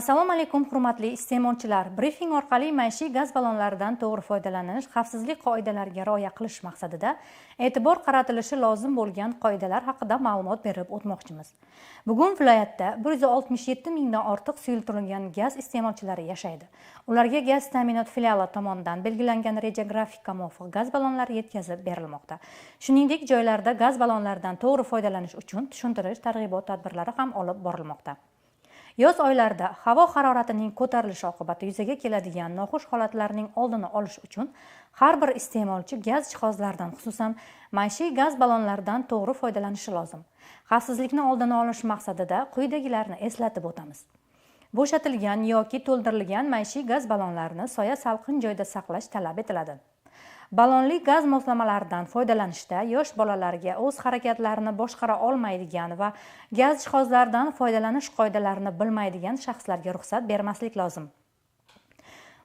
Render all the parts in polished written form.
Assalomu alaykum hurmatli iste'molchilar. Brifing orqali maishiy gaz ballonlaridan to'g'ri foydalanish xavfsizlik qoidalariga rioya qilish maqsadida e'tibor qaratilishi lozim bo'lgan qoidalar haqida ma'lumot berib o'tmoqchimiz. Bugun viloyatda 167 mingdan ortiq suyultirilgan gaz iste'molchilari yashaydi. Ularga gaz ta'minot filiali tomonidan belgilangan reja grafikka muvofiq gaz ballonlari yetkazib berilmoqda. Shuningdek, joylarda gaz ballonlaridan to'g'ri foydalanish uchun tushuntirish targ'ibot tadbirlari ham olib borilmoqda. Yoz oylarida havo haroratining ko'tarilishi oqibatida yuzaga keladigan noxush holatlarning oldini olish uchun har bir iste'molchi gaz jihozlaridan, xususan maishiy gaz ballonlaridan to'g'ri foydalanishi lozim. Xavfsizlikni oldini olish maqsadida quyidagilarni eslatib o'tamiz. Bo'shatilgan yoki to'ldirilgan maishiy gaz ballonlarini soya salqin joyda saqlash talab etiladi. Ballonli gaz moslamalaridan foydalanishda yosh bolalarga o'z harakatlarini boshqara olmaydigan va gaz jihozlaridan foydalanish qoidalarini bilmaydigan shaxslarga ruxsat bermaslik lozim.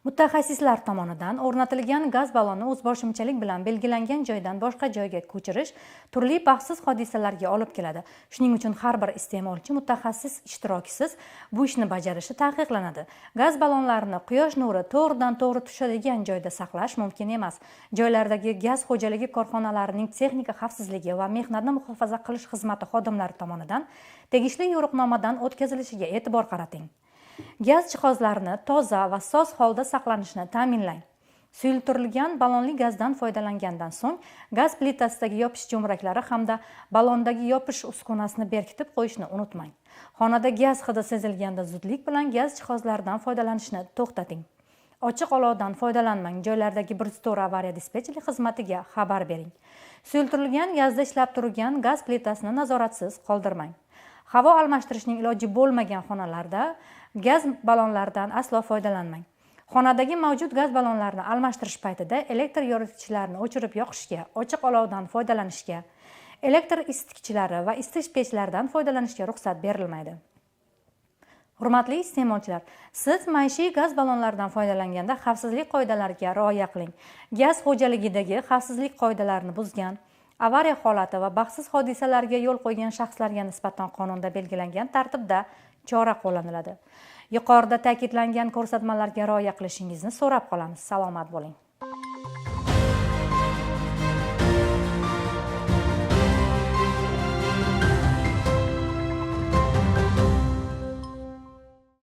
Mutaxassislar tomonidan o'rnatilgan gaz ballonni o'zboshimchalik bilan belgilangan joydan boshqa joyga ko'chirish turli baxtsiz hodisalarga olib keladi. Shuning uchun har bir iste'molchi mutaxassis ishtirokisiz bu ishni bajarishi taqiqlanadi. Gaz ballonlarini quyosh nuri to'g'ridan-to'g'ri tushadigan joyda saqlash mumkin emas. Joylardagi gaz xo'jaligi korxonalarining texnika xavfsizligi va mehnatni muhofaza qilish xizmati xodimlari tomonidan tegishli yo'riqnomadan o'tkazilishiga e'tibor qarating. Gaz jihozlarini toza va soz holda saqlanishini ta'minlang. Suyultirilgan ballonli gazdan foydalangandan so'ng gaz plitasidagi yopish jo'mraklari hamda ballondagi yopish uskunasini berkitib qo'yishni unutmang. Xonada gaz hidi sezilganda zudlik bilan gaz jihozlaridan foydalanishni to'xtating. Ochiq olovdan foydalanmang. Joylardagi 104 avariya dispetcherlik xizmatiga xabar bering. Suyultirilgan gazda ishlab turgan gaz plitasini nazoratsiz qoldirmang. Havo almashtirishning iloji bo'lmagan xonalarda gaz ballonlaridan aslo foydalanmang. Xonadagi mavjud gaz ballonlarini almashtirish paytida elektr yoritgichlarni o'chirib yoqishga, ochiq olovdan foydalanishga, elektr isitgichlari va isitish pechlaridan foydalanishga ruxsat berilmaydi. Hurmatli iste'molchilar, siz maishiy gaz ballonlaridan foydalanganda xavfsizlik qoidalariga rioya qiling. Gaz xo'jaligidagi xavfsizlik qoidalarini buzgan, avariya holati va baxtsiz hodisalarga yo'l qo'ygan shaxslarga nisbatan qonunda belgilangan tartibda chora qo'llaniladi. Yuqorida ta'kidlangan ko'rsatmalarga rioya qilishingizni so'rab qolamiz. Salomat bo'ling.